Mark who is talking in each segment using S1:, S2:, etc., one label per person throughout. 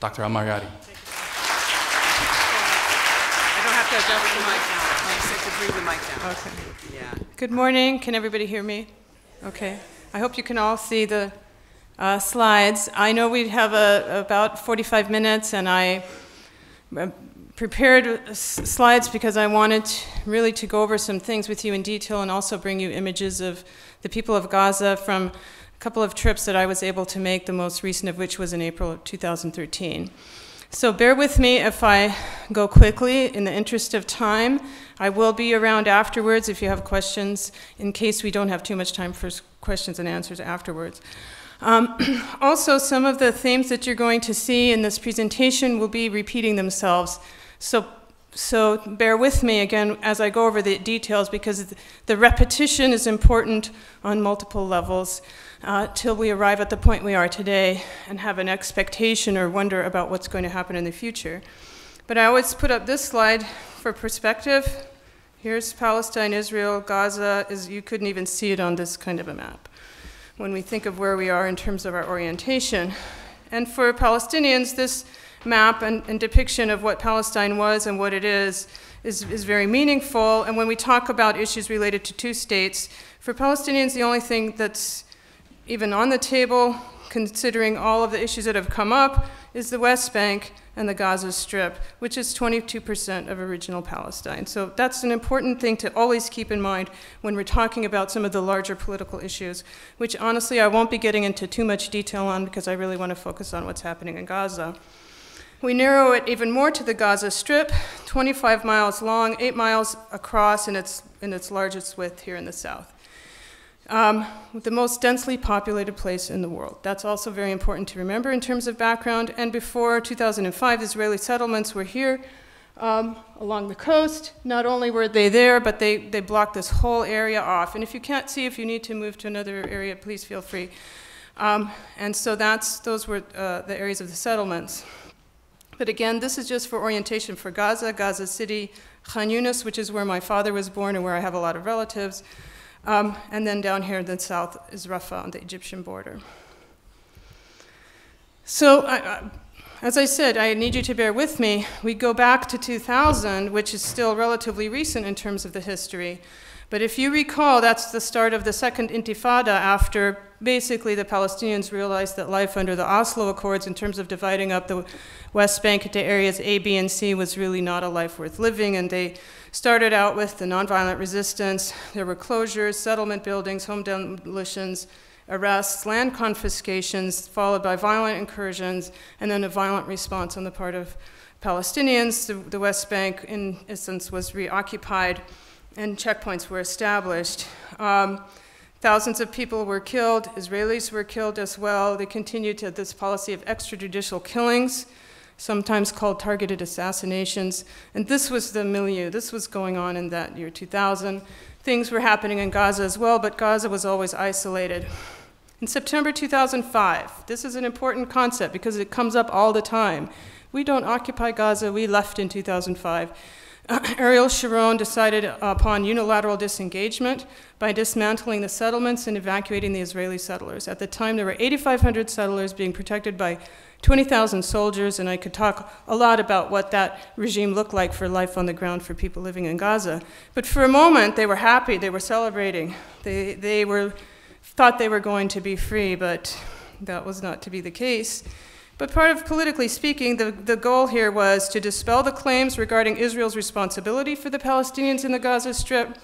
S1: Dr. Al-Marayati.
S2: I don't have to adjust the mic now. I just have to bring the mic down.
S3: Okay.
S2: Yeah.
S3: Good morning. Can everybody hear me? Okay. I hope you can all see the slides. I know we have about 45 minutes, and I prepared slides because I wanted really to go over some things with you in detail and also bring you images of the people of Gaza from a couple of trips that I was able to make, the most recent of which was in April of 2013. So bear with me if I go quickly in the interest of time. I will be around afterwards if you have questions, in case we don't have too much time for questions and answers afterwards. Also, some of the themes that you're going to see in this presentation will be repeating themselves. So bear with me again as I go over the details, because the repetition is important on multiple levels till we arrive at the point we are today and have an expectation or wonder about what's going to happen in the future. But I always put up this slide for perspective. Here's Palestine, Israel, Gaza. You couldn't even see it on this kind of a map when we think of where we are in terms of our orientation. And for Palestinians, this map and depiction of what Palestine was and what it is very meaningful. And when we talk about issues related to two states, for Palestinians, the only thing that's even on the table, considering all of the issues that have come up, is the West Bank and the Gaza Strip, which is 22% of original Palestine. So that's an important thing to always keep in mind when we're talking about some of the larger political issues, which honestly I won't be getting into too much detail on because I really want to focus on what's happening in Gaza. We narrow it even more to the Gaza Strip, 25 miles long, 8 miles across in its largest width here in the south. The most densely populated place in the world. That's also very important to remember in terms of background. And before 2005, Israeli settlements were here along the coast. Not only were they there, but they blocked this whole area off. And if you can't see, if you need to move to another area, please feel free. And so those were the areas of the settlements. But again, this is just for orientation for Gaza, Gaza City, Khan Yunis, which is where my father was born and where I have a lot of relatives. And then down here in the south is Rafah on the Egyptian border. So as I said, I need you to bear with me. We go back to 2000, which is still relatively recent in terms of the history. But if you recall, that's the start of the second intifada after basically the Palestinians realized that life under the Oslo Accords in terms of dividing up the West Bank into areas A, B, and C was really not a life worth living, and they started out with the nonviolent resistance. There were closures, settlement buildings, home demolitions, arrests, land confiscations, followed by violent incursions, and then a violent response on the part of Palestinians. The West Bank, in essence, was reoccupied, and checkpoints were established. Thousands of people were killed. Israelis were killed as well. They continued to this policy of extrajudicial killings, sometimes called targeted assassinations. And this was the milieu. This was going on in that year 2000. Things were happening in Gaza as well, but Gaza was always isolated. In September 2005, this is an important concept because it comes up all the time. We don't occupy Gaza, we left in 2005. Ariel Sharon decided upon unilateral disengagement by dismantling the settlements and evacuating the Israeli settlers. At the time, there were 8,500 settlers being protected by 20,000 soldiers, and I could talk a lot about what that regime looked like for life on the ground for people living in Gaza. But for a moment, they were happy, they were celebrating. They thought they were going to be free, but that was not to be the case. But part of, politically speaking, the goal here was to dispel the claims regarding Israel's responsibility for the Palestinians in the Gaza Strip,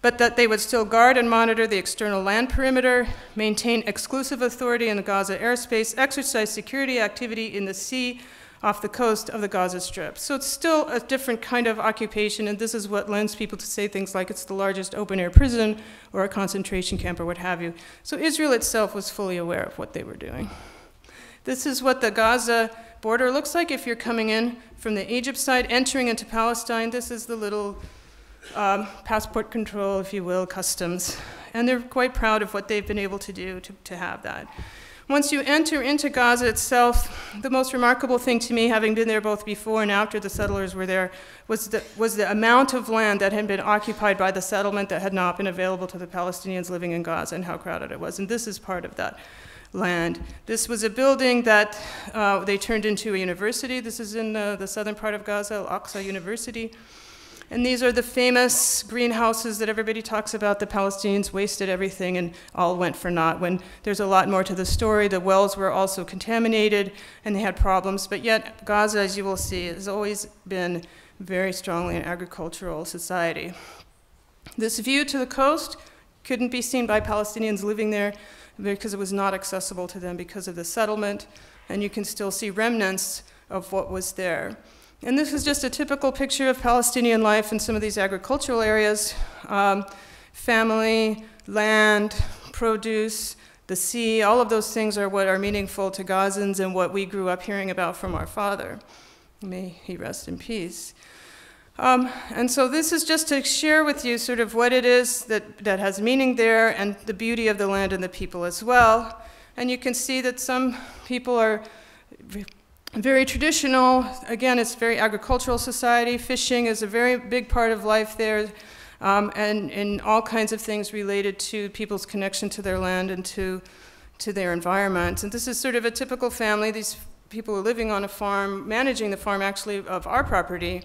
S3: but that they would still guard and monitor the external land perimeter, maintain exclusive authority in the Gaza airspace, exercise security activity in the sea off the coast of the Gaza Strip. So it's still a different kind of occupation, and this is what lends people to say things like it's the largest open-air prison or a concentration camp or what have you. So Israel itself was fully aware of what they were doing. This is what the Gaza border looks like if you're coming in from the Egypt side, entering into Palestine. This is the little passport control, if you will, customs. And they're quite proud of what they've been able to do to have that. Once you enter into Gaza itself, the most remarkable thing to me, having been there both before and after the settlers were there, was the amount of land that had been occupied by the settlement that had not been available to the Palestinians living in Gaza and how crowded it was. And this is part of that land. This was a building that they turned into a university. This is in the southern part of Gaza, Al-Aqsa University. And these are the famous greenhouses that everybody talks about. The Palestinians wasted everything and all went for naught. When there's a lot more to the story, the wells were also contaminated and they had problems. But yet, Gaza, as you will see, has always been very strongly an agricultural society. This view to the coast couldn't be seen by Palestinians living there because it was not accessible to them because of the settlement. And you can still see remnants of what was there. And this is just a typical picture of Palestinian life in some of these agricultural areas. Family, land, produce, the sea, all of those things are what are meaningful to Gazans and what we grew up hearing about from our father. May he rest in peace. And so this is just to share with you sort of what it is that has meaning there and the beauty of the land and the people as well. And you can see that some people are very traditional. Again, it's a very agricultural society. Fishing is a very big part of life there, and all kinds of things related to people's connection to their land and to their environment. And this is sort of a typical family. These people are living on a farm, managing the farm actually of our property,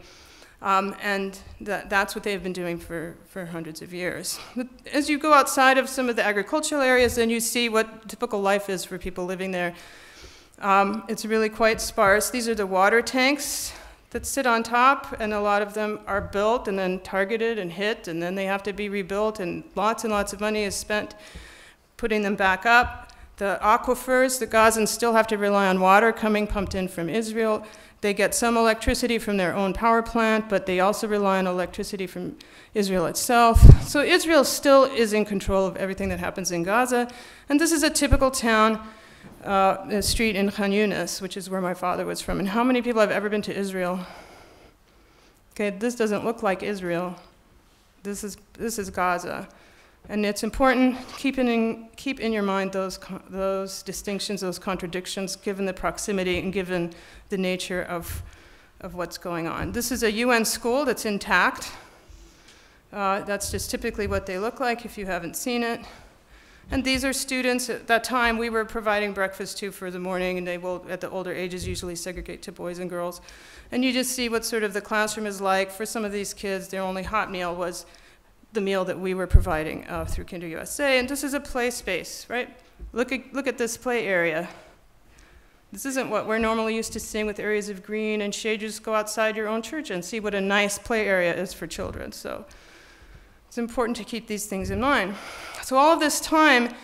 S3: and that's what they've been doing for hundreds of years. But as you go outside of some of the agricultural areas, then you see what typical life is for people living there. It's really quite sparse. These are the water tanks that sit on top, and a lot of them are built and then targeted and hit, and then they have to be rebuilt, and lots of money is spent putting them back up. The aquifers, the Gazans still have to rely on water coming pumped in from Israel. They get some electricity from their own power plant, but they also rely on electricity from Israel itself. So Israel still is in control of everything that happens in Gaza, and this is a typical town. A street in Khan Yunis, which is where my father was from. And how many people have ever been to Israel? Okay, this doesn't look like Israel. This is Gaza. And it's important, keep in your mind those distinctions, those contradictions, given the proximity and given the nature of what's going on. This is a UN school that's intact. That's just typically what they look like if you haven't seen it. And these are students. At that time, we were providing breakfast to for the morning, and they will, at the older ages, usually segregate to boys and girls. And you just see what sort of the classroom is like. For some of these kids, their only hot meal was the meal that we were providing through Kinder USA. And this is a play space, right? Look at this play area. This isn't what we're normally used to seeing with areas of green and shade. You just go outside your own church and see what a nice play area is for children. So it's important to keep these things in mind. So all of this time,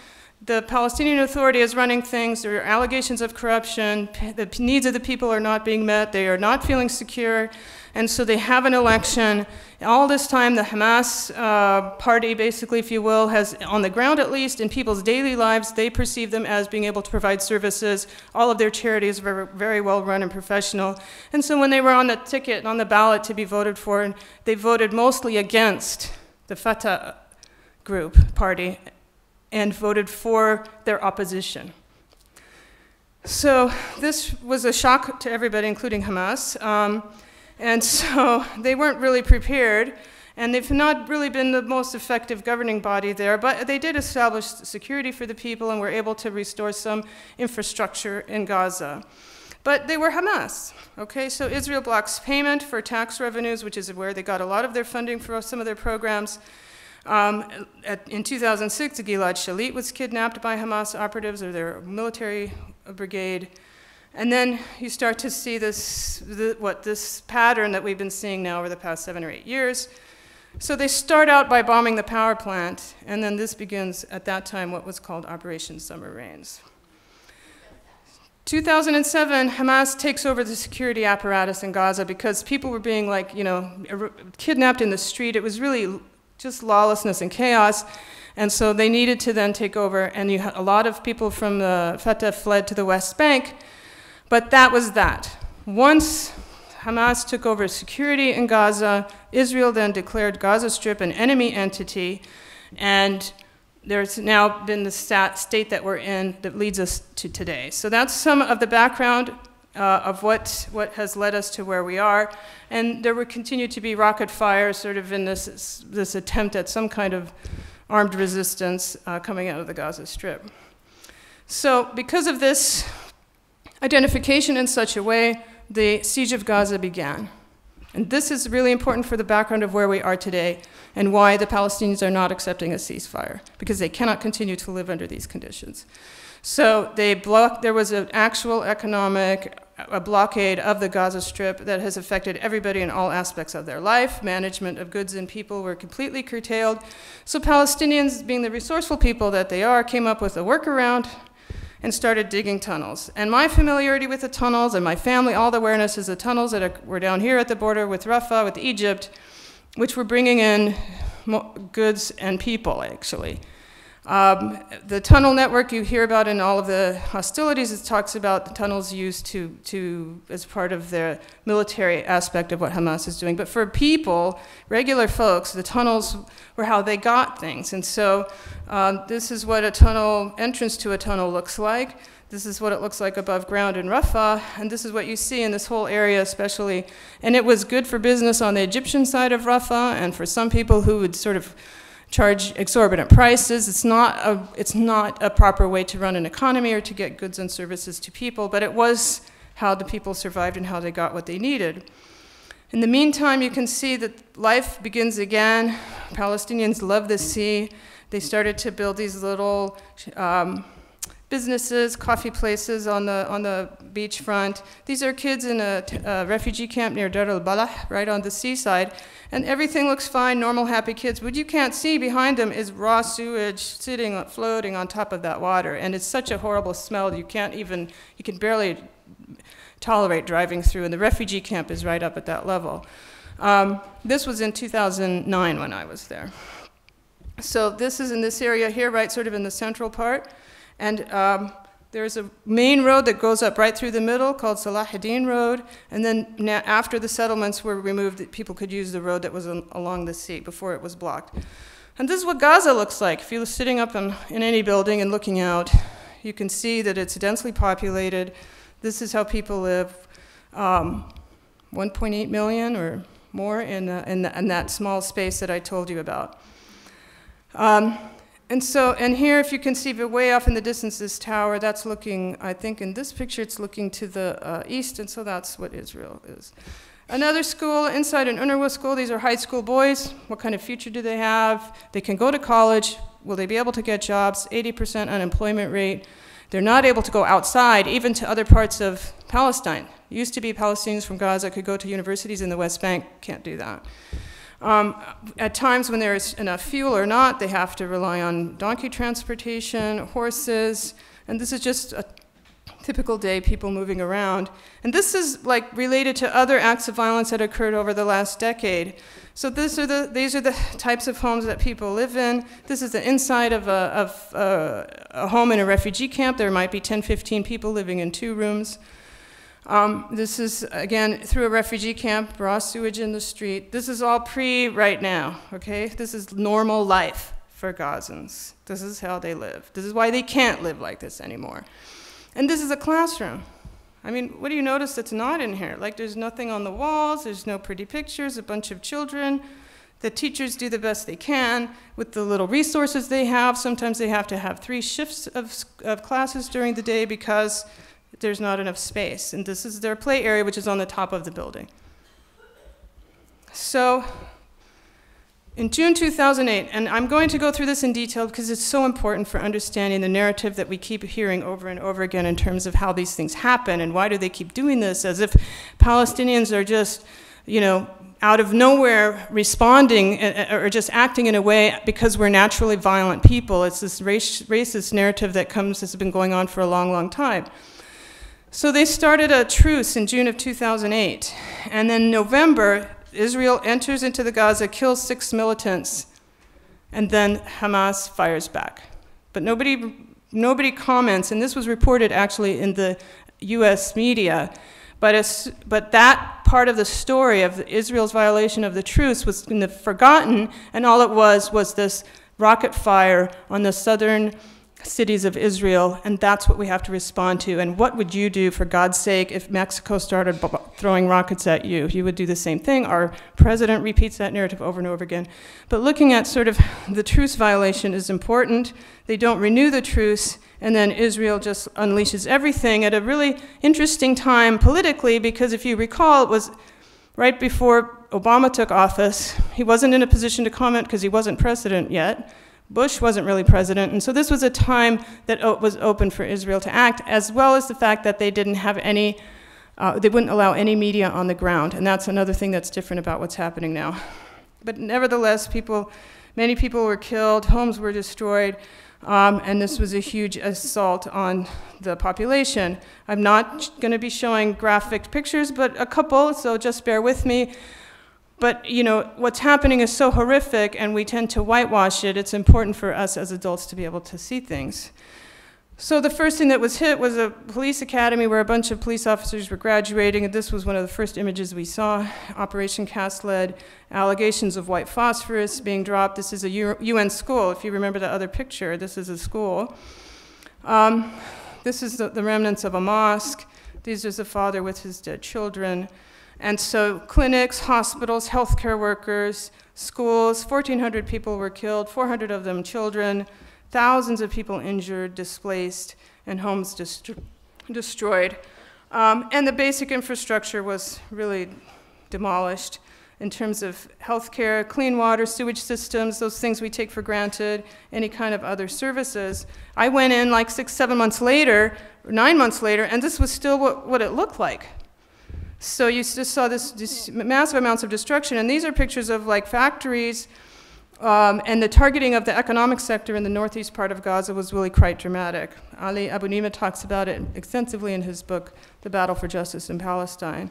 S3: the Palestinian Authority is running things. There are allegations of corruption. The needs of the people are not being met. They are not feeling secure. And so they have an election. All this time, the Hamas party, basically, if you will, has, on the ground at least, in people's daily lives, they perceive them as being able to provide services. All of their charities were very well run and professional. And so when they were on the ticket, on the ballot to be voted for, they voted mostly against the Fatah party, and voted for their opposition. So this was a shock to everybody, including Hamas. And so they weren't really prepared, and they've not really been the most effective governing body there, but they did establish security for the people and were able to restore some infrastructure in Gaza. But they were Hamas, okay? So Israel blocks payment for tax revenues, which is where they got a lot of their funding for some of their programs. In 2006, Gilad Shalit was kidnapped by Hamas operatives or their military brigade. And then you start to see this pattern that we've been seeing now over the past 7 or 8 years. So they start out by bombing the power plant, and then this begins, at that time, what was called Operation Summer Rains. 2007, Hamas takes over the security apparatus in Gaza because people were being, kidnapped in the street. It was really just lawlessness and chaos, and so they needed to then take over, and a lot of people from the Fatah fled to the West Bank, but that was that. Once Hamas took over security in Gaza, Israel then declared Gaza Strip an enemy entity, and there's now been the state that we're in that leads us to today. So that's some of the background of what has led us to where we are. And there will continue to be rocket fire sort of in this attempt at some kind of armed resistance coming out of the Gaza Strip. So because of this identification in such a way, the siege of Gaza began. And this is really important for the background of where we are today and why the Palestinians are not accepting a ceasefire, because they cannot continue to live under these conditions. So there was an actual economic blockade of the Gaza Strip that has affected everybody in all aspects of their life. Management of goods and people were completely curtailed. So Palestinians, being the resourceful people that they are, came up with a workaround and started digging tunnels. And my familiarity with the tunnels and my family, all the awareness is the tunnels that were down here at the border with Rafah, with Egypt, which were bringing in goods and people, actually. The tunnel network you hear about in all of the hostilities, it talks about the tunnels used as part of the military aspect of what Hamas is doing. But for people, regular folks, the tunnels were how they got things. And so this is what a tunnel, entrance to a tunnel looks like. This is what it looks like above ground in Rafah, and this is what you see in this whole area especially. And it was good for business on the Egyptian side of Rafah, and for some people who would sort of charge exorbitant prices. It's not a proper way to run an economy or to get goods and services to people, but it was how the people survived and how they got what they needed. In the meantime, you can see that life begins again. Palestinians love the sea. They started to build these little businesses, coffee places on the beachfront. These are kids in a refugee camp near Dar al-Balah, right on the seaside. And everything looks fine, normal, happy kids. What you can't see behind them is raw sewage floating on top of that water. And it's such a horrible smell, you can barely tolerate driving through. And the refugee camp is right up at that level. This was in 2009 when I was there. So this is in this area here, right, sort of in the central part. And there's a main road that goes up right through the middle called Salahuddin Road. And then after the settlements were removed, people could use the road that was along the sea before it was blocked. And this is what Gaza looks like. If you're sitting up in any building and looking out, you can see that it's densely populated. This is how people live. 1.8 million or more in that small space that I told you about. And here, if you can see way off in the distance, this tower, that's looking, I think in this picture, it's looking to the east, and so that's what Israel is. Another school, inside an UNRWA school, these are high school boys. What kind of future do they have? They can go to college. Will they be able to get jobs? 80% unemployment rate. They're not able to go outside, even to other parts of Palestine. It used to be Palestinians from Gaza could go to universities in the West Bank, can't do that. At times when there is enough fuel or not, they have to rely on donkey transportation, horses, and this is just a typical day, people moving around. And this is like related to other acts of violence that occurred over the last decade. So these are the types of homes that people live in. This is the inside of a home in a refugee camp. There might be 10, 15 people living in 2 rooms. This is, again, through a refugee camp, raw sewage in the street. This is all right now, okay? This is normal life for Gazans. This is how they live. This is why they can't live like this anymore. And this is a classroom. I mean, what do you notice that's not in here? Like, there's nothing on the walls, there's no pretty pictures, a bunch of children. The teachers do the best they can with the little resources they have. Sometimes they have to have 3 shifts of classes during the day because there's not enough space. And this is their play area, which is on the top of the building. So in June 2008, and I'm going to go through this in detail because it's so important for understanding the narrative that we keep hearing over and over again in terms of how these things happen and why do they keep doing this, as if Palestinians are just, out of nowhere responding or just acting in a way because we're naturally violent people. It's this racist narrative that has been going on for a long, long time. So they started a truce in June of 2008, and then November, Israel enters into the Gaza, kills 6 militants, and then Hamas fires back. But nobody comments, and this was reported actually in the US media, but that part of the story of Israel's violation of the truce was forgotten, and all it was this rocket fire on the southern cities of Israel, and that's what we have to respond to. And what would you do, for God's sake, if Mexico started throwing rockets at you? You would do the same thing. Our president repeats that narrative over and over again. But looking at sort of the truce violation is important. They don't renew the truce, and then Israel just unleashes everything at a really interesting time politically, because if you recall, it was right before Obama took office. He wasn't in a position to comment because he wasn't president yet. Bush wasn't really president, and so this was a time that was open for Israel to act, as well as the fact that they didn't have any, they wouldn't allow any media on the ground, and that's another thing that's different about what's happening now. But nevertheless, many people were killed, homes were destroyed, and this was a huge assault on the population. I'm not going to be showing graphic pictures, but a couple, so just bear with me. But, you know, what's happening is so horrific, and we tend to whitewash it. It's important for us as adults to be able to see things. So the first thing that was hit was a police academy where a bunch of police officers were graduating, and this was one of the first images we saw. Operation Cast Lead, allegations of white phosphorus being dropped. This is a UN school. If you remember the other picture, this is a school. This is the remnants of a mosque. These is the father with his dead children. And so clinics, hospitals, healthcare workers, schools, 1,400 people were killed, 400 of them children, thousands of people injured, displaced, and homes destroyed. And the basic infrastructure was really demolished in terms of healthcare, clean water, sewage systems, those things we take for granted, any kind of other services. I went in like 6, 7 months later, or 9 months later, and this was still what it looked like. So you just saw this massive amounts of destruction, and these are pictures of like factories, and the targeting of the economic sector in the northeast part of Gaza was really quite dramatic. Ali Abu Nima talks about it extensively in his book, The Battle for Justice in Palestine.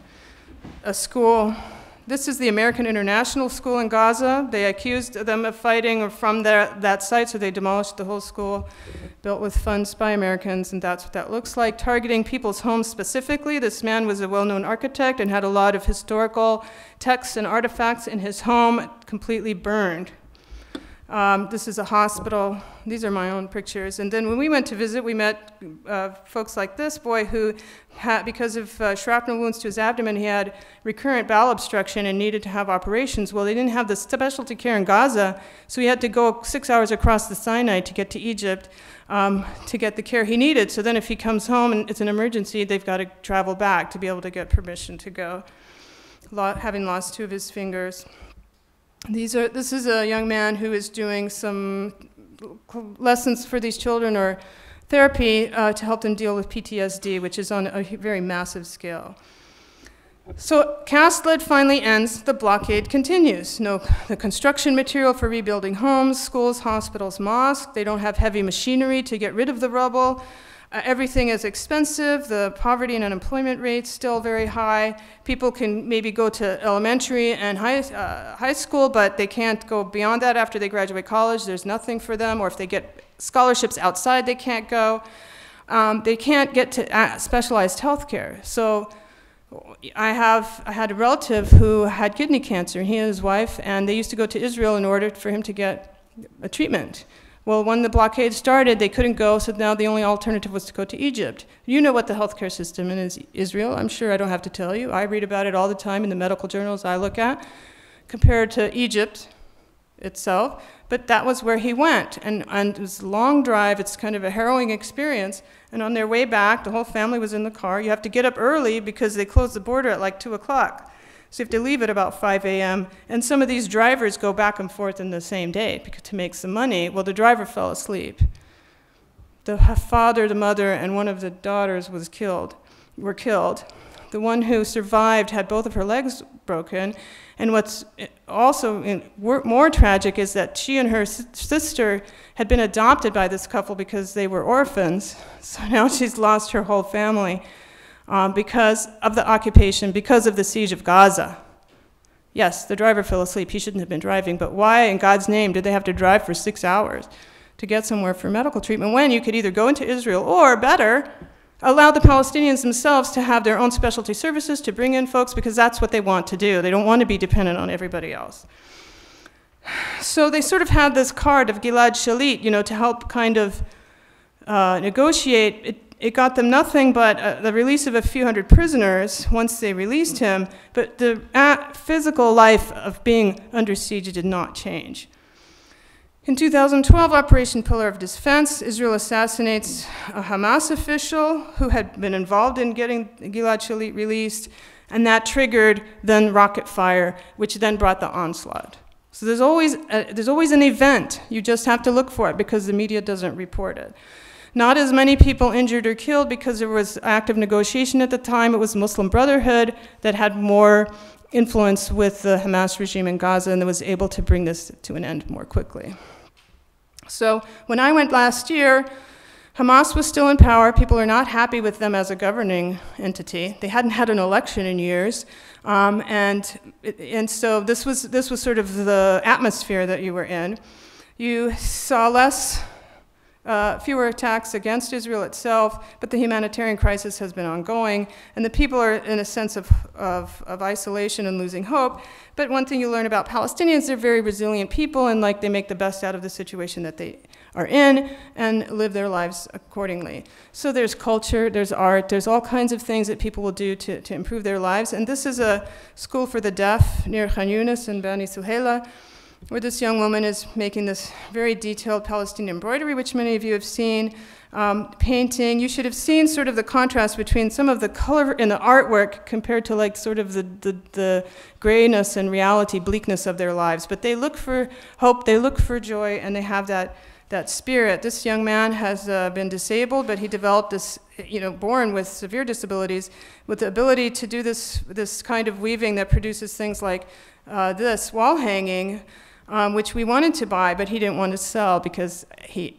S3: A school, this is the American International School in Gaza. They accused them of fighting from that site, so they demolished the whole school, built with funds by Americans, and that's what that looks like. Targeting people's homes specifically. This man was a well-known architect and had a lot of historical texts and artifacts in his home completely burned. This is a hospital. These are my own pictures. And then when we went to visit, we met folks like this boy who, because of shrapnel wounds to his abdomen, he had recurrent bowel obstruction and needed to have operations. Well, they didn't have the specialty care in Gaza, so he had to go 6 hours across the Sinai to get to Egypt to get the care he needed. So then if he comes home and it's an emergency, they've got to travel back to be able to get permission to go, having lost 2 of his fingers. This is a young man who is doing some lessons for these children, or therapy to help them deal with PTSD, which is on a very massive scale. So Cast Lead finally ends, the blockade continues. The construction material for rebuilding homes, schools, hospitals, mosques. They don't have heavy machinery to get rid of the rubble. Everything is expensive. The poverty and unemployment rates still very high. People can maybe go to elementary and high school, but they can't go beyond that after they graduate college. There's nothing for them, or if they get scholarships outside, they can't go. They can't get to specialized health care. So I had a relative who had kidney cancer, he and his wife, and they used to go to Israel in order for him to get a treatment. Well, when the blockade started, they couldn't go, so now the only alternative was to go to Egypt. You know what the healthcare system is in Israel. I'm sure I don't have to tell you. I read about it all the time in the medical journals I look at, compared to Egypt itself. But that was where he went, and it was a long drive. It's kind of a harrowing experience. And on their way back, the whole family was in the car. You have to get up early because they close the border at like 2 o'clock. So you have to leave at about 5 a.m. And some of these drivers go back and forth in the same day to make some money. Well, the driver fell asleep. The father, the mother, and one of the daughters were killed. The one who survived had both of her legs broken. And what's also more tragic is that she and her sister had been adopted by this couple because they were orphans. So now she's lost her whole family. Because of the occupation, because of the siege of Gaza. Yes, the driver fell asleep. He shouldn't have been driving, but why in God's name did they have to drive for 6 hours to get somewhere for medical treatment when you could either go into Israel or, better, allow the Palestinians themselves to have their own specialty services to bring in folks, because that's what they want to do. They don't want to be dependent on everybody else. So they sort of had this card of Gilad Shalit, to help kind of negotiate, it got them nothing but the release of a few hundred prisoners once they released him, but the physical life of being under siege did not change. In 2012, Operation Pillar of Defense, Israel assassinates a Hamas official who had been involved in getting Gilad Shalit released, and that triggered then rocket fire, which then brought the onslaught. So there's always an event. You just have to look for it because the media doesn't report it. Not as many people injured or killed because there was active negotiation at the time. It was the Muslim Brotherhood that had more influence with the Hamas regime in Gaza and that was able to bring this to an end more quickly. So when I went last year, Hamas was still in power. People are not happy with them as a governing entity. They hadn't had an election in years. And so this was sort of the atmosphere that you were in. You saw fewer attacks against Israel itself, but the humanitarian crisis has been ongoing, and the people are in a sense of isolation and losing hope. But one thing you learn about Palestinians, they're very resilient people, and like they make the best out of the situation that they are in and live their lives accordingly. So there's culture, there's art, there's all kinds of things that people will do to improve their lives. And this is a school for the deaf near Khan Yunis in Bani Suhaila, where this young woman is making this very detailed Palestinian embroidery, which many of you have seen, painting. You should have seen sort of the contrast between some of the color in the artwork compared to like sort of the grayness and reality, bleakness of their lives. But they look for hope, they look for joy, and they have that spirit. This young man has been disabled, but he developed this, born with severe disabilities, with the ability to do this kind of weaving that produces things like this wall hanging, which we wanted to buy, but he didn't want to sell because he,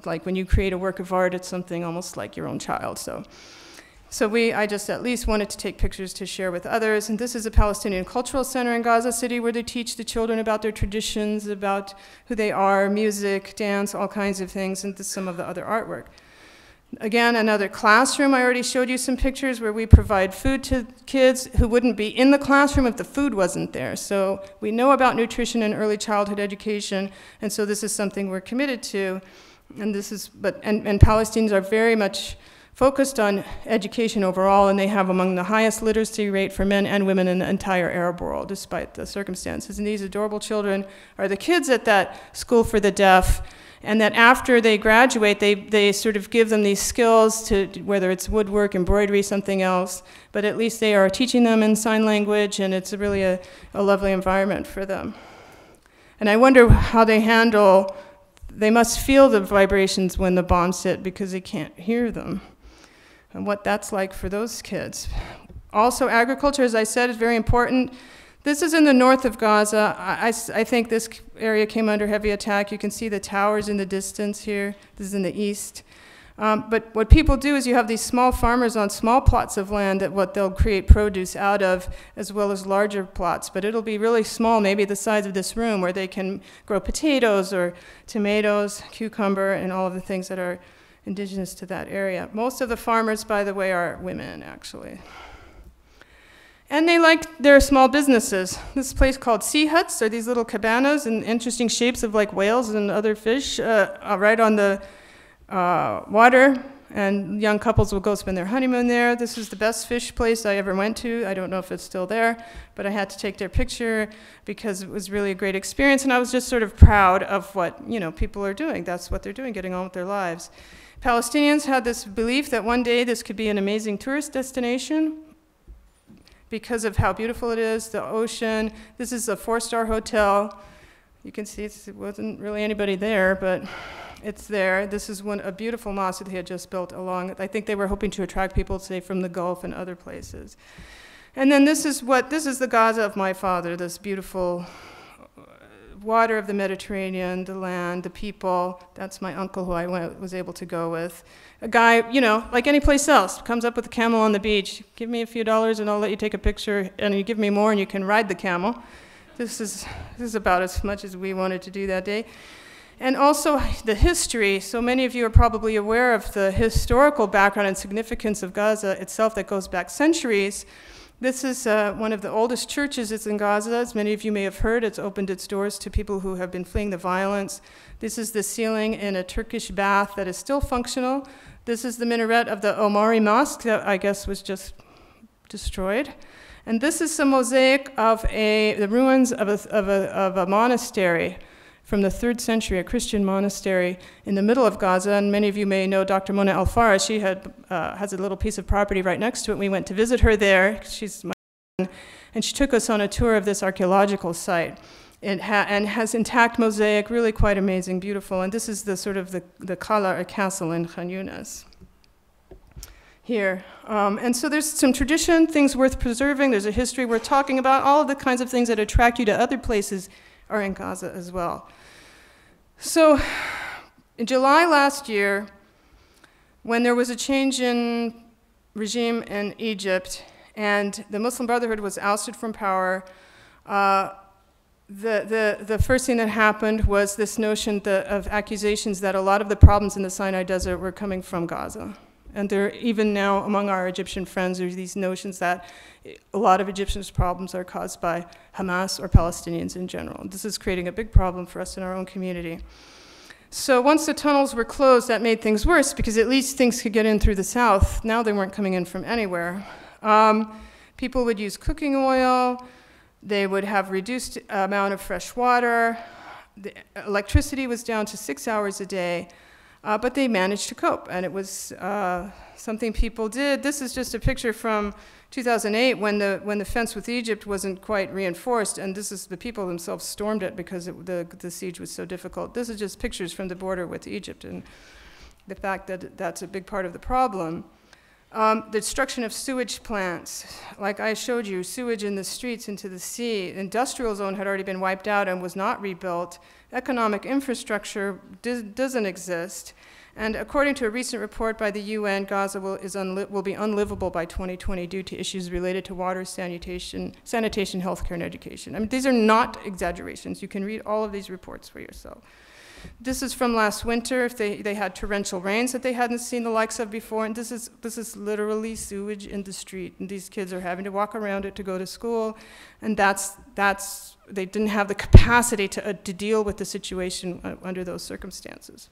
S3: like when you create a work of art, it's something almost like your own child. So I just at least wanted to take pictures to share with others. And this is a Palestinian cultural center in Gaza City where they teach the children about their traditions, about who they are, music, dance, all kinds of things, and some of the other artwork. Again, another classroom. I already showed you some pictures where we provide food to kids who wouldn't be in the classroom if the food wasn't there. So we know about nutrition and early childhood education, and so this is something we're committed to. And Palestinians are very much focused on education overall, and they have among the highest literacy rate for men and women in the entire Arab world, despite the circumstances. And these adorable children are the kids at that school for the deaf, and that after they graduate, they sort of give them these skills to, whether it's woodwork, embroidery, something else, but at least they are teaching them in sign language, and it's really a lovely environment for them. And I wonder how they must feel the vibrations when the bombs hit because they can't hear them, and what that's like for those kids. Also, agriculture, as I said, is very important. This is in the north of Gaza. I think this area came under heavy attack. You can see the towers in the distance here. This is in the east. But what people do is you have these small farmers on small plots of land that what they'll create produce out of, as well as larger plots. But it'll be really small, maybe the size of this room, where they can grow potatoes or tomatoes, cucumber, and all of the things that are indigenous to that area. Most of the farmers, by the way, are women, actually. And they like their small businesses. This place called sea huts are these little cabanas in interesting shapes of like whales and other fish right on the water. And young couples will go spend their honeymoon there. This is the best fish place I ever went to. I don't know if it's still there, but I had to take their picture because it was really a great experience. And I was just sort of proud of what people are doing. That's what they're doing, getting on with their lives. Palestinians had this belief that one day this could be an amazing tourist destination because of how beautiful it is, the ocean. This is a 4-star hotel. You can see it wasn't really anybody there, but it's there. This is a beautiful mosque that they had just built along. I think they were hoping to attract people, say, from the Gulf and other places. And then this is the Gaza of my father, this beautiful water of the Mediterranean, the land, the people. That's my uncle who I was able to go with. A guy, like any place else, comes up with a camel on the beach. Give me a few dollars and I'll let you take a picture, and you give me more and you can ride the camel. This is about as much as we wanted to do that day. And also the history. So many of you are probably aware of the historical background and significance of Gaza itself that goes back centuries. This is one of the oldest churches. It's in Gaza. As many of you may have heard, it's opened its doors to people who have been fleeing the violence. This is the ceiling in a Turkish bath that is still functional. This is the minaret of the Omari Mosque that I guess was just destroyed. And this is a mosaic of the ruins of a monastery from the 3rd century, a Christian monastery in the middle of Gaza. And many of you may know Dr. Mona Al-Farah. She has a little piece of property right next to it. We went to visit her there. She's my friend, and she took us on a tour of this archaeological site. It has intact mosaic, really quite amazing, beautiful. And this is the sort of the Qala, or castle in Khan Yunis. Here. And so there's some tradition, things worth preserving. There's a history worth talking about. All of the kinds of things that attract you to other places are in Gaza as well. So in July last year, when there was a change in regime in Egypt and the Muslim Brotherhood was ousted from power, the first thing that happened was this notion of accusations that a lot of the problems in the Sinai Desert were coming from Gaza. And there, even now among our Egyptian friends, there's these notions that a lot of Egyptians' problems are caused by Hamas or Palestinians in general. This is creating a big problem for us in our own community. So once the tunnels were closed, that made things worse because at least things could get in through the south. Now they weren't coming in from anywhere. People would use cooking oil. They would have reduced amount of fresh water. The electricity was down to 6 hours a day. But they managed to cope, and it was something people did. This is just a picture from 2008 when the fence with Egypt wasn't quite reinforced, and this is the people themselves stormed it because the siege was so difficult. This is just pictures from the border with Egypt and the fact that that's a big part of the problem. The destruction of sewage plants, like I showed you, sewage in the streets into the sea. The industrial zone had already been wiped out and was not rebuilt. Economic infrastructure doesn't exist. And according to a recent report by the UN, Gaza will be unlivable by 2020 due to issues related to water, sanitation, healthcare, and education. I mean, these are not exaggerations. You can read all of these reports for yourself. This is from last winter. They had torrential rains that they hadn't seen the likes of before, and this is literally sewage in the street, and these kids are having to walk around it to go to school, and they didn't have the capacity to deal with the situation under those circumstances.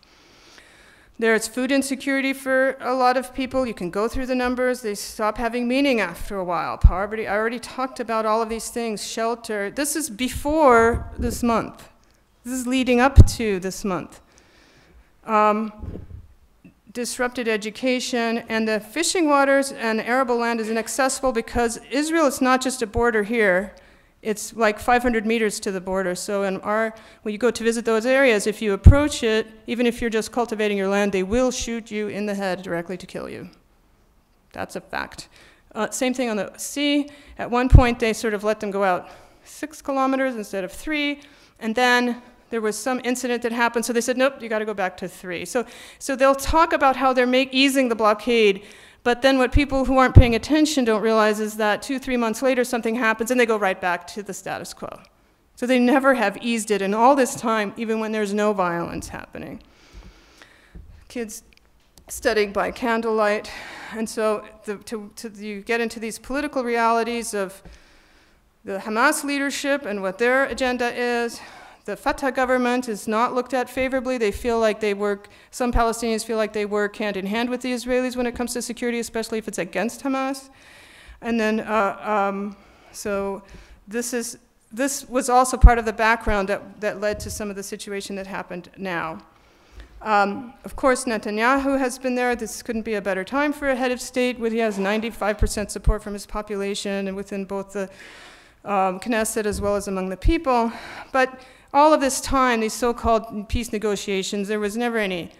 S3: There's food insecurity for a lot of people. You can go through the numbers. They stop having meaning after a while. Poverty, I already talked about all of these things. Shelter. This is before this month. This is leading up to this month. Disrupted education, and the fishing waters and arable land is inaccessible because Israel is not just a border here. It's like 500 meters to the border. So when you go to visit those areas, if you approach it, even if you're just cultivating your land, they will shoot you in the head directly to kill you. That's a fact. Same thing on the sea. At one point, they sort of let them go out 6 kilometers instead of 3, and then there was some incident that happened, so they said, nope, you got to go back to 3. So they'll talk about how they're easing the blockade, but then what people who aren't paying attention don't realize is that 2-3 months later something happens and they go right back to the status quo. So they never have eased it in all this time, even when there's no violence happening. Kids studying by candlelight, and so you get into these political realities of the Hamas leadership and what their agenda is. The Fatah government is not looked at favorably. They feel like some Palestinians feel like they work hand in hand with the Israelis when it comes to security, especially if it's against Hamas. And then, so this was also part of the background that led to some of the situation that happened now. Of course, Netanyahu has been there. This couldn't be a better time for a head of state. He has 95% support from his population and within both the Knesset as well as among the people. But all of this time, these so-called peace negotiations, there was never any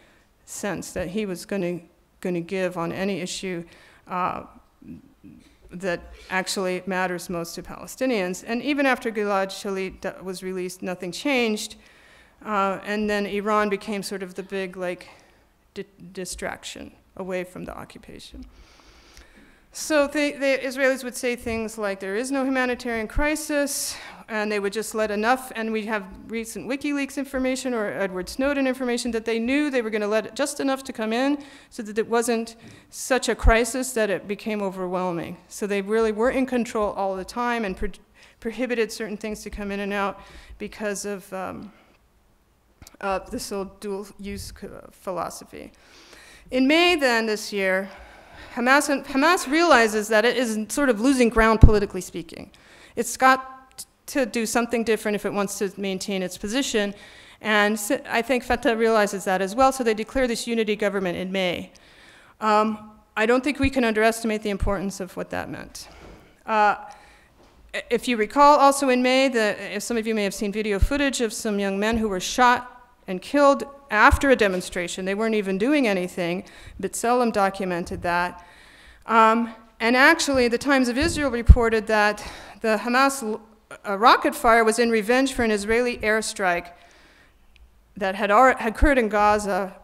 S3: sense that he was going to give on any issue that actually matters most to Palestinians. And even after Gilad Shalit was released, nothing changed. And then Iran became sort of the big distraction away from the occupation. So the Israelis would say things like, there is no humanitarian crisis. and they would just let enough, and we have recent WikiLeaks information or Edward Snowden information that they knew they were going to let just enough to come in so that it wasn't such a crisis that it became overwhelming. So they really were in control all the time and prohibited certain things to come in and out because of this whole dual-use philosophy. In May then this year, Hamas realizes that it is sort of losing ground politically speaking. It's got to do something different if it wants to maintain its position, and I think Fatah realizes that as well, so they declare this unity government in May. I don't think we can underestimate the importance of what that meant. If you recall, also in May, some of you may have seen video footage of some young men who were shot and killed after a demonstration. They weren't even doing anything, but B'Tselem documented that. And actually, the Times of Israel reported that the Hamas rocket fire was in revenge for an Israeli airstrike that had occurred in Gaza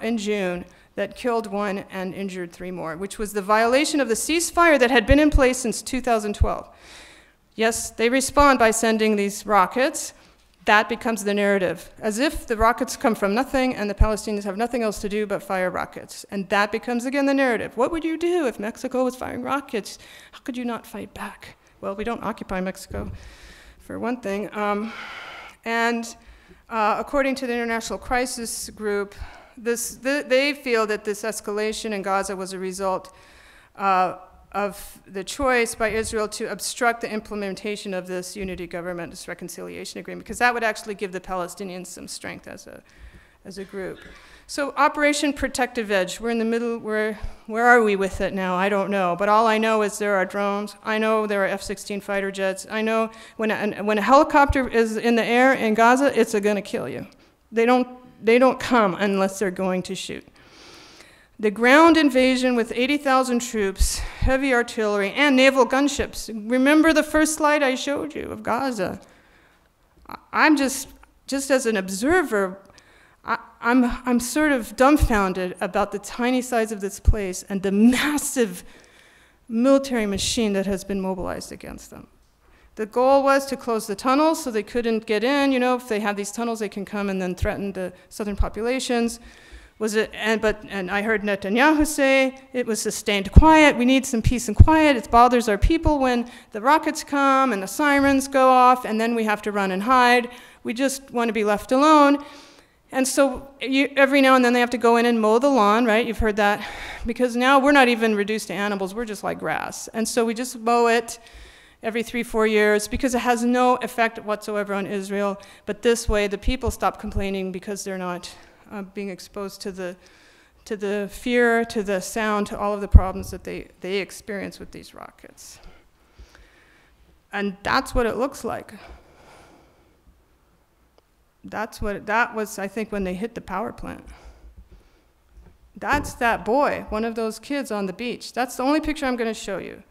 S3: in June that killed 1 and injured 3 more, which was the violation of the ceasefire that had been in place since 2012. Yes, they respond by sending these rockets. That becomes the narrative, as if the rockets come from nothing and the Palestinians have nothing else to do but fire rockets. And that becomes, again, the narrative. What would you do if Mexico was firing rockets? How could you not fight back? Well, we don't occupy Mexico, for one thing. According to the International Crisis Group, they feel that this escalation in Gaza was a result of the choice by Israel to obstruct the implementation of this unity government, this reconciliation agreement, because that would actually give the Palestinians some strength as a group. So Operation Protective Edge, we're in the middle, where are we with it now? I don't know, but all I know is there are drones. I know there are F-16 fighter jets. I know when a helicopter is in the air in Gaza, it's gonna kill you. They don't come unless they're going to shoot. The ground invasion with 80,000 troops, heavy artillery, and naval gunships. Remember the first slide I showed you of Gaza? I'm just as an observer, I'm sort of dumbfounded about the tiny size of this place and the massive military machine that has been mobilized against them. The goal was to close the tunnels so they couldn't get in. You know, if they have these tunnels, they can come and then threaten the southern populations. And I heard Netanyahu say it was sustained quiet. We need some peace and quiet. It bothers our people when the rockets come and the sirens go off, and then we have to run and hide. We just want to be left alone. And so every now and then they have to go in and mow the lawn, right? You've heard that. Because now we're not even reduced to animals. We're just like grass. And so we just mow it every 3-4 years because it has no effect whatsoever on Israel. But this way, the people stop complaining because they're not being exposed to the fear, to the sound, to all of the problems that they experience with these rockets. And that's what it looks like. That was, I think, when they hit the power plant. That's that boy, one of those kids on the beach. That's the only picture I'm going to show you.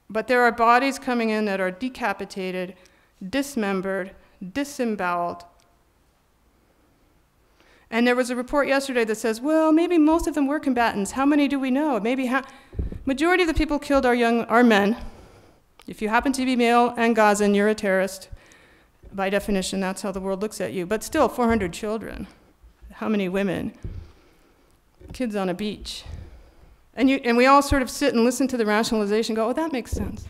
S3: But there are bodies coming in that are decapitated, dismembered, disemboweled. And there was a report yesterday that says, well, maybe most of them were combatants. How many do we know? Maybe majority of the people killed are men. If you happen to be male and Gazan, you're a terrorist. By definition, that's how the world looks at you. But still, 400 children. How many women? Kids on a beach. And we all sort of sit and listen to the rationalization, go, oh, that makes sense.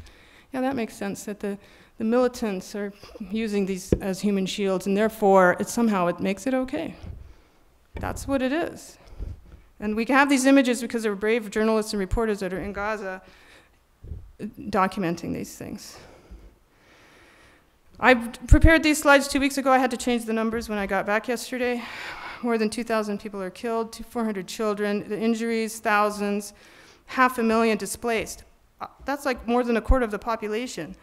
S3: Yeah, that makes sense, that the militants are using these as human shields, and therefore, somehow it makes it okay. That's what it is. And we can have these images because there are brave journalists and reporters that are in Gaza documenting these things. I prepared these slides 2 weeks ago. I had to change the numbers when I got back yesterday. More than 2,000 people are killed, 400 children, the injuries, thousands, 500,000 displaced. That's like more than a quarter of the population.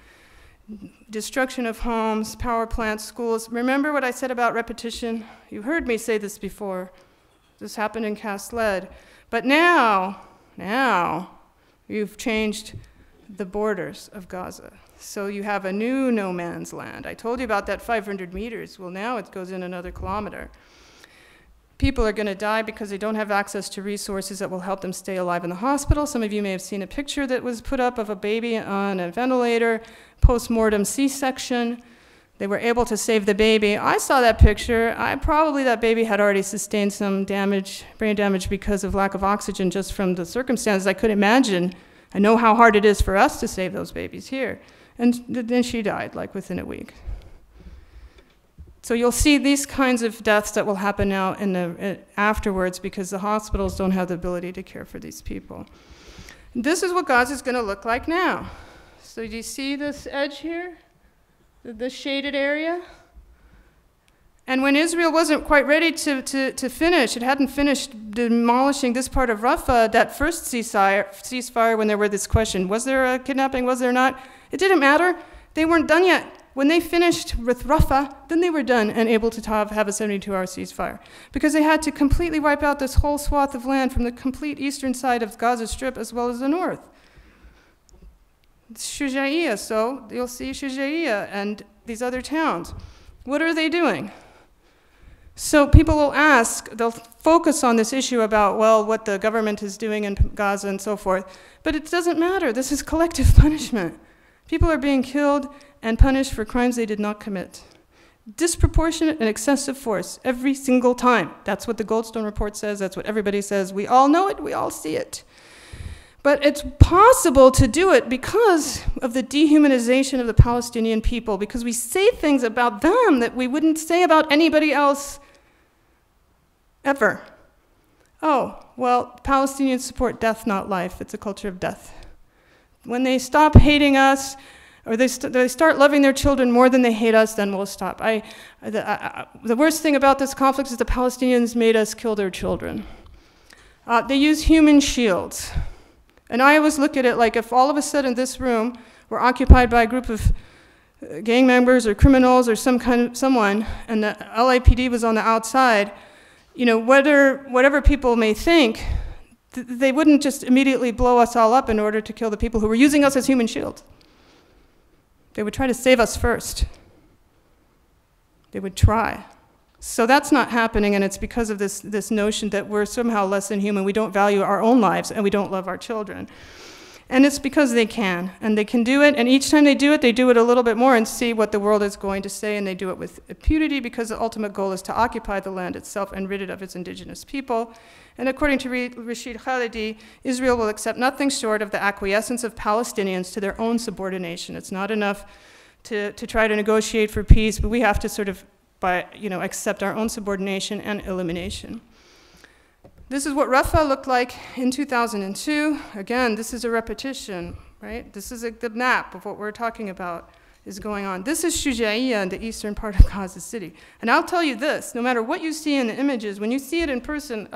S3: Destruction of homes, power plants, schools. Remember what I said about repetition? You heard me say this before. This happened in Cast Lead. But now, you've changed the borders of Gaza. So you have a new no man's land. I told you about that 500 meters. Well, now it goes in another kilometer. People are going to die because they don't have access to resources that will help them stay alive in the hospital. Some of you may have seen a picture that was put up of a baby on a ventilator, post-mortem C-section. They were able to save the baby. I saw that picture. Probably that baby had already sustained some damage, brain damage, because of lack of oxygen just from the circumstances. I could imagine. I know how hard it is for us to save those babies here. And then she died, like within a week. So you'll see these kinds of deaths that will happen now afterwards because the hospitals don't have the ability to care for these people. This is what Gaza is going to look like now. So do you see this edge here? The shaded area? And when Israel wasn't quite ready to finish, it hadn't finished demolishing this part of Rafah, that first ceasefire when there were this question, was there a kidnapping, was there not? It didn't matter. They weren't done yet. When they finished with Rafah, then they were done and able to have a 72-hour ceasefire. Because they had to completely wipe out this whole swath of land from the complete eastern side of Gaza Strip as well as the north. Shujaiya, so you'll see Shujaiya and these other towns. What are they doing? So people will ask, they'll focus on this issue about, well, what the government is doing in Gaza and so forth. But it doesn't matter. This is collective punishment. People are being killed and punished for crimes they did not commit. Disproportionate and excessive force every single time. That's what the Goldstone report says. That's what everybody says. We all know it. We all see it. But it's possible to do it because of the dehumanization of the Palestinian people, because we say things about them that we wouldn't say about anybody else ever. Oh, well, Palestinians support death, not life. It's a culture of death. When they stop hating us, or they start loving their children more than they hate us, then we'll stop. The worst thing about this conflict is the Palestinians made us kill their children. They use human shields. And I always look at it like if all of a sudden this room were occupied by a group of gang members or criminals or someone, and the LAPD was on the outside, you know, whatever people may think, they wouldn't just immediately blow us all up in order to kill the people who were using us as human shields. They would try to save us first. They would try. So that's not happening, and it's because of this notion that we're somehow less than human. We don't value our own lives, and we don't love our children. And it's because they can, and they can do it, and each time they do it a little bit more and see what the world is going to say, and they do it with impunity because the ultimate goal is to occupy the land itself and rid it of its indigenous people. And according to Rashid Khalidi, Israel will accept nothing short of the acquiescence of Palestinians to their own subordination. It's not enough to try to negotiate for peace, but we have to sort of accept our own subordination and elimination. This is what Rafah looked like in 2002. Again, this is a repetition, right? This is the map of what we're talking about is going on. This is Shujaiya in the eastern part of Gaza City. And I'll tell you this, no matter what you see in the images, when you see it in person,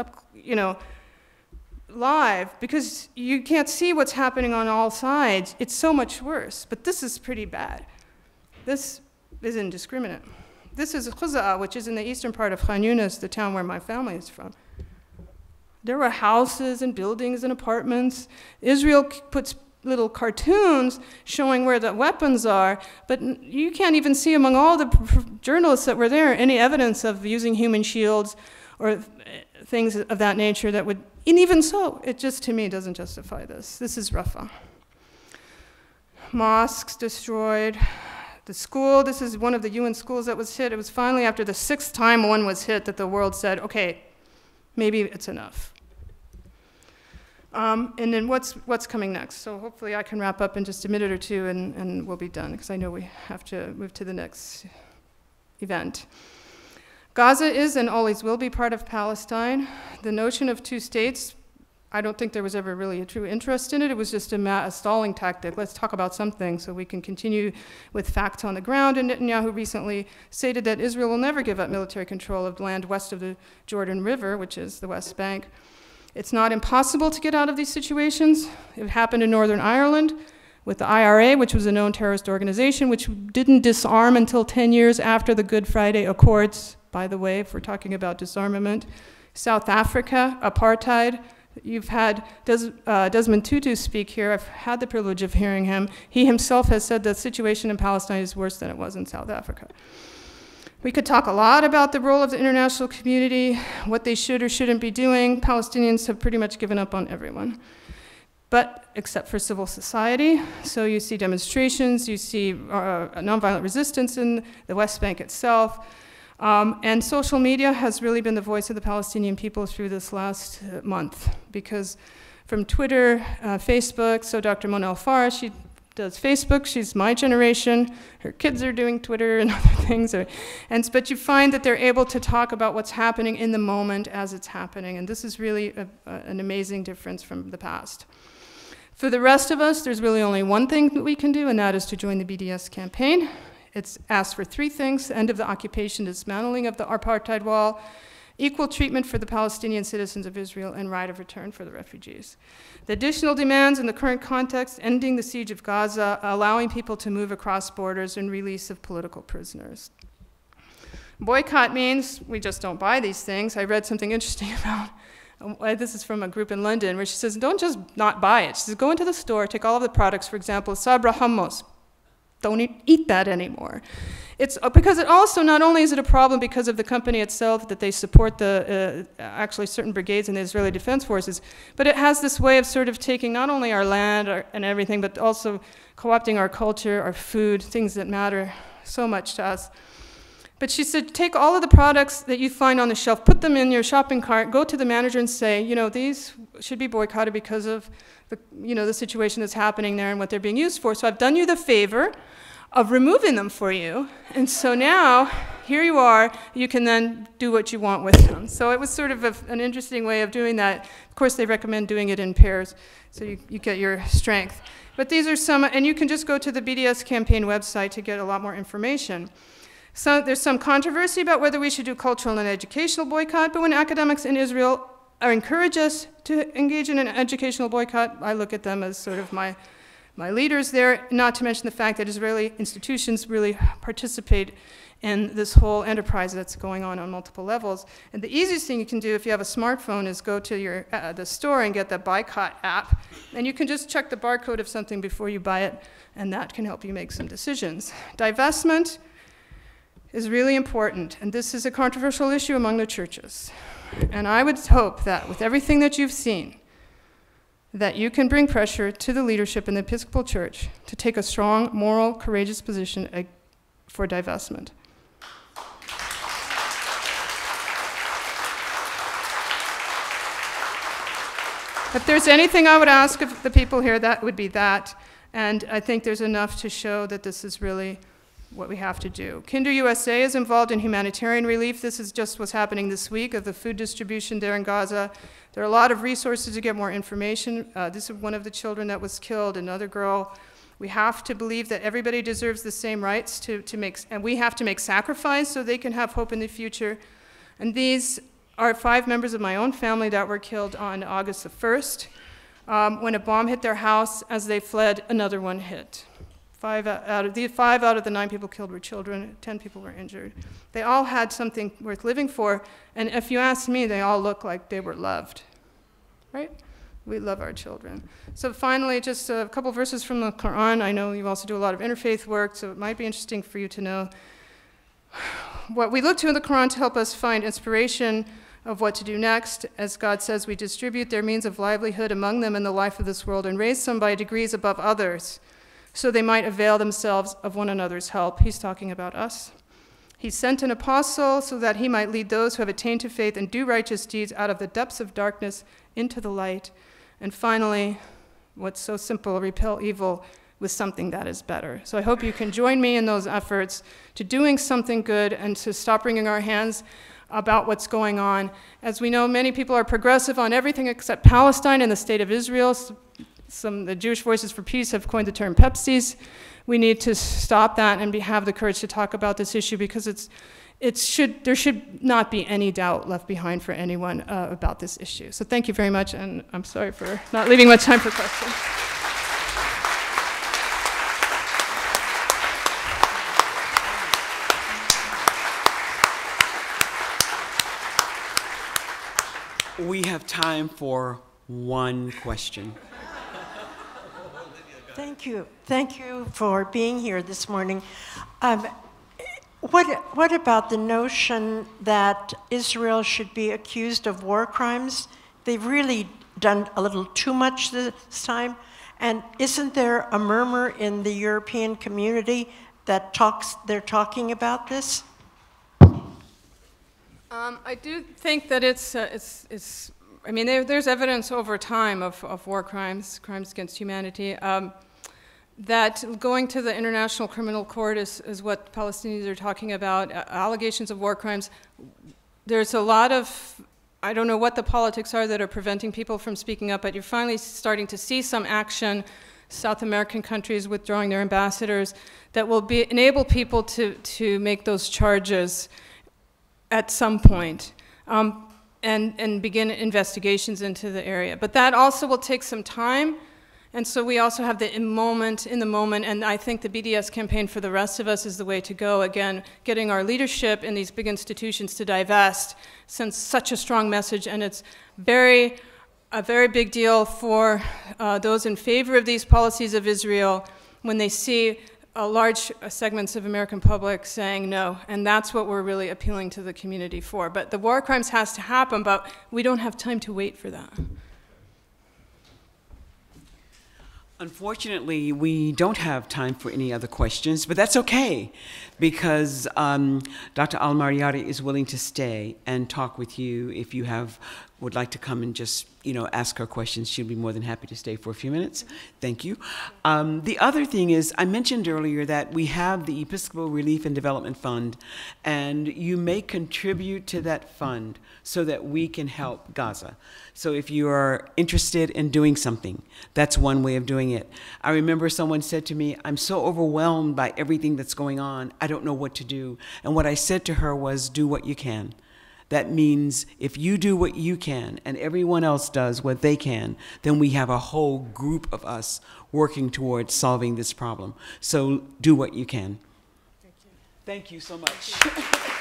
S3: live, because you can't see what's happening on all sides, it's so much worse. But this is pretty bad. This is indiscriminate. This is Khuza'a, which is in the eastern part of Khan Yunis, the town where my family is from. There were houses and buildings and apartments. Israel puts little cartoons showing where the weapons are, but you can't even see among all the journalists that were there any evidence of using human shields or things of that nature that would, and even so, it just to me doesn't justify this. This is Rafah. Mosques destroyed. The school, this is one of the UN schools that was hit. It was finally after the 6th time one was hit that the world said, okay, maybe it's enough. And then what's coming next? So hopefully I can wrap up in just a minute or two and we'll be done, because I know we have to move to the next event. Gaza is and always will be part of Palestine. The notion of two states, I don't think there was ever really a true interest in it. It was just a stalling tactic. Let's talk about something so we can continue with facts on the ground. And Netanyahu recently stated that Israel will never give up military control of land west of the Jordan River, which is the West Bank. It's not impossible to get out of these situations. It happened in Northern Ireland with the IRA, which was a known terrorist organization, which didn't disarm until 10 years after the Good Friday Accords, by the way, if we're talking about disarmament. South Africa, apartheid. You've had Desmond Tutu speak here. I've had the privilege of hearing him. He himself has said the situation in Palestine is worse than it was in South Africa. We could talk a lot about the role of the international community, what they should or shouldn't be doing. Palestinians have pretty much given up on everyone, but except for civil society. So you see demonstrations, you see nonviolent resistance in the West Bank itself. And social media has really been the voice of the Palestinian people through this last month, because from Twitter, Facebook, so Dr. Mona El-Farah, she does Facebook, she's my generation, her kids are doing Twitter and other things, but you find that they're able to talk about what's happening in the moment as it's happening, and this is really an amazing difference from the past. For the rest of us, there's really only one thing that we can do, and that is to join the BDS campaign. It's asked for three things: end of the occupation, dismantling of the apartheid wall, equal treatment for the Palestinian citizens of Israel, and right of return for the refugees. The additional demands in the current context: ending the siege of Gaza, allowing people to move across borders, and release of political prisoners. Boycott means we just don't buy these things. I read something interesting about, this is from a group in London, where she says, don't just not buy it. She says, go into the store, take all of the products, for example, Sabra hummus. Don't eat that anymore. It's because it also, not only is it a problem because of the company itself, that they support the actually certain brigades in the Israeli Defense Forces, but it has this way of sort of taking not only our land and everything, but also co-opting our culture, our food, things that matter so much to us. But she said, take all of the products that you find on the shelf, put them in your shopping cart, go to the manager and say, you know, these should be boycotted because of the, you know, the situation that's happening there and what they're being used for. So I've done you the favor of removing them for you, and so now, here you are, you can then do what you want with them. So it was sort of an interesting way of doing that. Of course, they recommend doing it in pairs, so you get your strength. But these are some, and you can just go to the BDS campaign website to get a lot more information. So there's some controversy about whether we should do cultural and educational boycott, but when academics in Israel encourage us to engage in an educational boycott, I look at them as sort of my leaders there, not to mention the fact that Israeli institutions really participate in this whole enterprise that's going on multiple levels. And the easiest thing you can do if you have a smartphone is go to the store and get the boycott app, and you can just check the barcode of something before you buy it, and that can help you make some decisions. Divestment is really important, and this is a controversial issue among the churches. And I would hope that with everything that you've seen, that you can bring pressure to the leadership in the Episcopal Church to take a strong, moral, courageous position for divestment. If there's anything I would ask of the people here, that would be that. And I think there's enough to show that this is really what we have to do. Kinder USA is involved in humanitarian relief. This is just what's happening this week of the food distribution there in Gaza. There are a lot of resources to get more information. This is one of the children that was killed, another girl. We have to believe that everybody deserves the same rights and we have to make sacrifice so they can have hope in the future. And these are 5 members of my own family that were killed on August the 1st. When a bomb hit their house, as they fled, another one hit. 5 out of the 9 people killed were children, 10 people were injured. They all had something worth living for, and if you ask me, they all look like they were loved, right? We love our children. So finally, just a couple verses from the Quran. I know you also do a lot of interfaith work, so it might be interesting for you to know what we look to in the Quran to help us find inspiration of what to do next. As God says, we distribute their means of livelihood among them in the life of this world and raise some by degrees above others, so they might avail themselves of one another's help. He's talking about us. He sent an apostle so that he might lead those who have attained to faith and do righteous deeds out of the depths of darkness into the light. And finally, what's so simple, repel evil with something that is better. So I hope you can join me in those efforts to doing something good and to stop wringing our hands about what's going on. As we know, many people are progressive on everything except Palestine and the state of Israel. The Jewish Voices for Peace have coined the term Pepsis. We need to stop that and have the courage to talk about this issue, because there should not be any doubt left behind for anyone about this issue. So thank you very much, and I'm sorry for not leaving much time for questions.
S2: We have time for one question.
S1: Thank you. Thank you for being here this morning. What about the notion that Israel should be accused of war crimes? They've really done a little too much this time. And isn't there a murmur in the European community that they're talking about this?
S3: I do think that I mean, there's evidence over time of war crimes, crimes against humanity. That going to the International Criminal Court is what Palestinians are talking about, allegations of war crimes. There's a lot of, I don't know what the politics are that are preventing people from speaking up, but you're finally starting to see some action, South American countries withdrawing their ambassadors, that will enable people to make those charges at some point, and begin investigations into the area. But that also will take some time. And so we also have the in the moment, and I think the BDS campaign for the rest of us is the way to go. Again, getting our leadership in these big institutions to divest sends such a strong message, and it's a very big deal for those in favor of these policies of Israel when they see large segments of American public saying no, and that's what we're really appealing to the community for. But the war crimes has to happen, but we don't have time to wait for that.
S2: Unfortunately, we don't have time for any other questions, but that's okay, because Dr. Al-Marayati is willing to stay and talk with you. If you would like to come and just, ask her questions, she'll be more than happy to stay for a few minutes. Thank you. The other thing is, I mentioned earlier that we have the Episcopal Relief and Development Fund, and you may contribute to that fund so that we can help Gaza. So if you are interested in doing something, that's one way of doing it. I remember someone said to me, I'm so overwhelmed by everything that's going on, I don't know what to do. And what I said to her was, do what you can. That means if you do what you can and everyone else does what they can, then we have a whole group of us working towards solving this problem. So do what you can.
S3: Thank you.
S2: Thank you so much.